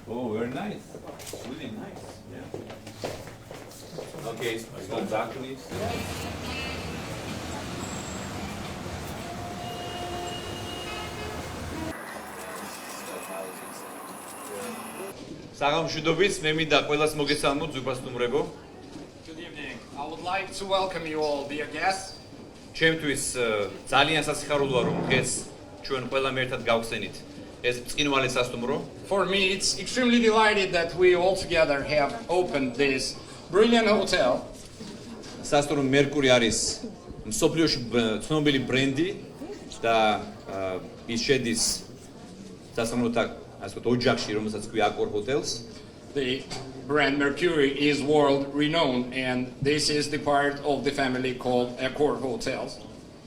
Oh, very nice. Really nice. Yeah. Okay, go back please. საღამშვიდობის, მე მინდა ყველას მოგესალმოთ ზურბასტუმრებო. Good evening. I would like to welcome you all, dear guests. ჩემთვის ძალიან სასიხარულოა რომ დღეს ჩვენ ყველამ ერთად გავხსენით ეს წინვალე სასტუმრო. For me, it's extremely delighted that we all together have opened this brilliant hotel. სასტუმრო მერკური არის მსოფლიოში ცნობილი ბრენდი და ის შედის სასტუმროთა ასე ვთქვათ ოჯახში, რომელსაც ქვია Accor Hotels. The brand Mercury is world renowned, and this is the part of the family called Accor Hotels.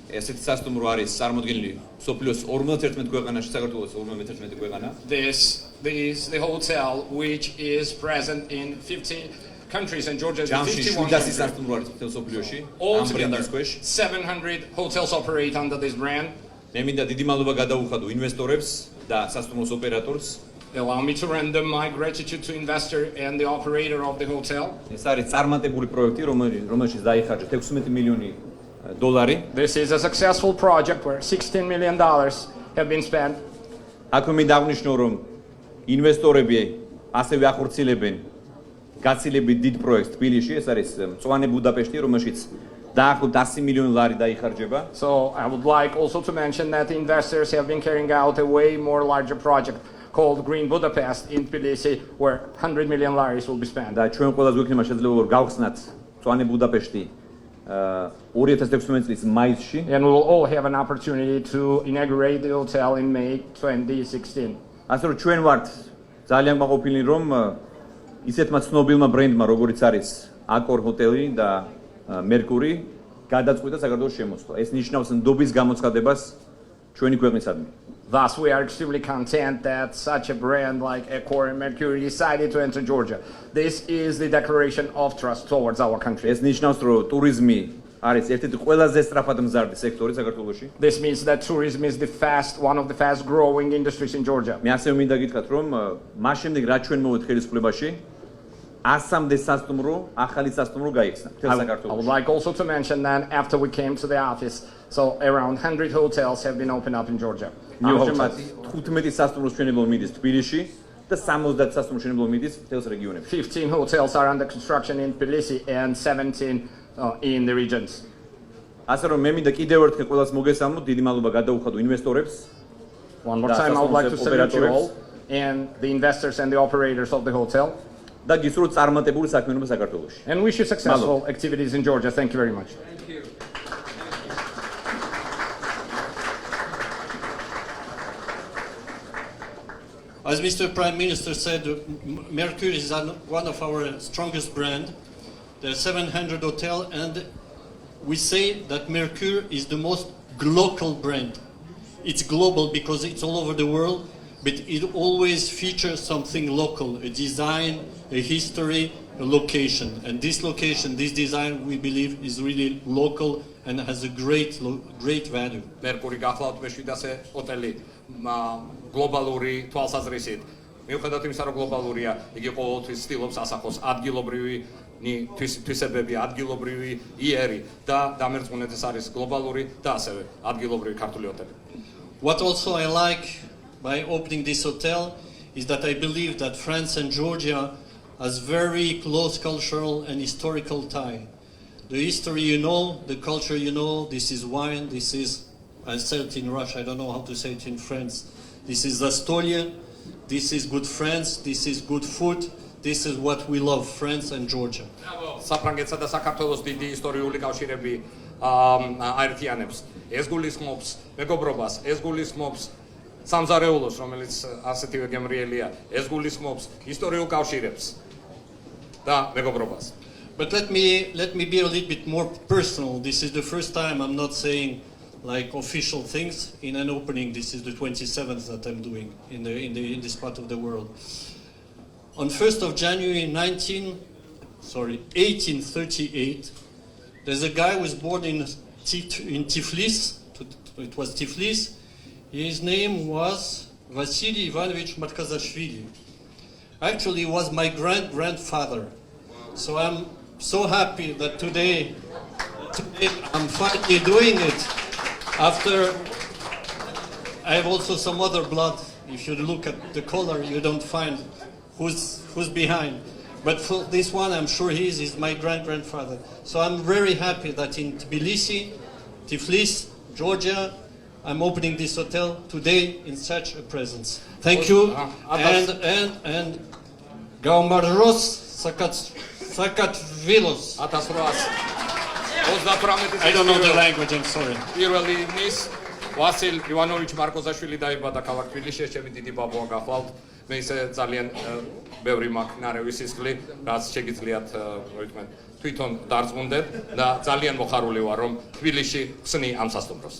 ესეთი სასტუმრო არის წარმოდგენილი მსოფლიოს 51 ქვეყანაში, საქართველოს 51 ქვეყანა. This is the hotel which is present in 50 countries, and Georgia is 51 countries. countries. მსოფლიოში. Altogether, 700 hotels operate under this brand. მე მინდა დიდი მადლობა გადაუხადო ინვესტორებს და სასტუმროს ოპერატორს. Allow me to render my gratitude to investor and the operator of the hotel. ეს არის წარმატებული პროექტი, რომელშიც დაიხარჯა 16 მილიონი დოლარი. This is a successful project where $16 million have been spent. აქვე მინდა აღნიშნო, რომ ინვესტორები ასევე ახორციელებენ გაცილებით დიდ პროექტს თბილისში, ეს არის მწვანე ბუდაპეშტი, რომელშიც დაახლოებით 100 მილიონი ლარი დაიხარჯება. So I would like also to mention that the investors have been carrying out a way more larger project called Green Budapest in Tbilisi, where 100 million laris will be spent. და ჩვენ ყველას გვექნება შესაძლებლობა რომ გავხსნათ მწვანე ბუდაპეშტი 2016 წლის მაისში. And we will all have an opportunity to inaugurate the hotel in May 2016. ასე რომ ჩვენ ვართ ძალიან გაყოფილნი რომ ისეთმა ცნობილმა ბრენდმა როგორიც არის Accor Hotel და Merkuri გადაწყვიტა საქართველოს შემოსვლა. ეს ნიშნავს ნდობის გამოცხადებას ჩვენი ქვეყნისადმი. Thus, we are extremely content that such a brand like Accor and Mercury decided to enter Georgia. This is the declaration of trust towards our country. ეს ნიშნავს რომ ტურიზმი არის ერთ-ერთი ყველაზე სწრაფად მზარდი სექტორი საქართველოში. This means that tourism is one of the fast growing industries in Georgia. მე ასევე მინდა გითხრათ რომ მას შემდეგ რაც ჩვენ მოვეთ ხელისუფლებაში 100-მდე სასტუმრო, ახალი სასტუმრო გაიხსნა მთელ საქართველოში. I would like also to mention that after we came to the office, so around 100 hotels have been opened up in Georgia. New hotels. 15 სასტუმრო მშენებლობა მიდის თბილისში და 70 სასტუმრო მშენებლობა მიდის მთელს რეგიონებში. 15 hotels are under construction in Tbilisi and 17 in the regions. ასე რომ მე მინდა კიდევ ერთხელ ყველას მოგესალმოთ, დიდი მადლობა გადაუხადო ინვესტორებს. One more time I would like to salute you all and the investors and the operators of the hotel. და გისურვოთ წარმატებული საქმიანობა საქართველოში. And wish you successful activities in Georgia. Thank you very much. Thank you. As Mr. Prime Minister said, Mercury is one of our strongest brands. There are 700 hotels, and we say that Mercury is the most local brand. It's global because it's all over the world, but it always features something local, a design, a history, a location. And this location, this design, we believe is really local and has a great value. Merkuri გახლავთ მე-700 ჰოტელი გლობალური თვალსაზრისით. მიუხედავად იმისა, რომ გლობალურია, იგი ყოველთვის ცდილობს ასახოს ადგილობრივი თვისებები, ადგილობრივი იერი და დამერწმუნეთ ეს არის გლობალური და ასევე ადგილობრივი ქართული ჰოტელი. What also I like by opening this hotel is that I believe that France and Georgia has very close cultural and historical tie. The history you know, the culture you know, this is wine, this is, I said it in Russian, I don't know how to say it in French. This is Zastolia, this is good friends, this is good food, this is what we love, France and Georgia. საფრანგეთსა და საქართველოს დიდი ისტორიული კავშირები აერთიანებს. ეს გულისხმობს მეგობრობას, ეს გულისხმობს სამზარეულოს, რომელიც ასეთივე გემრიელია, ეს გულისხმობს ისტორიულ კავშირებს და მეგობრობას. But let me be a little bit more personal. This is the first time I'm not saying like official things in an opening. This is the 27th that I'm doing in this part of the world. On 1st of January 1838, there's a guy who was born in Tiflis. It was Tiflis. His name was Vasily Ivanovich Markazashvili. Actually, he was my grandfather. So I'm so happy that today I'm finally doing it. After I have also some other blood. If you look at the color, you don't find who's behind. But for this one, I'm sure he's my grandfather. So I'm very happy that in Tbilisi, Tiflis, Georgia, I'm opening this hotel today in such a presence. Thank you. And Gaumaros Sakatvilos. I don't know the language, I'm sorry. პირველი ნის ვასილ ივანოვიჩ მარკოზაშვილი დაიბადა ქალაქ თბილისში, ჩემი დიდი ბაბუა გახლავთ. მე ისე ძალიან ბევრი მაქვს ნარევის სისხლი, რაც შეგიძლიათ თვითონ დარწმუნდეთ და ძალიან მოხარული ვარ, რომ თბილისში ხსნი ამ სასტუმროს.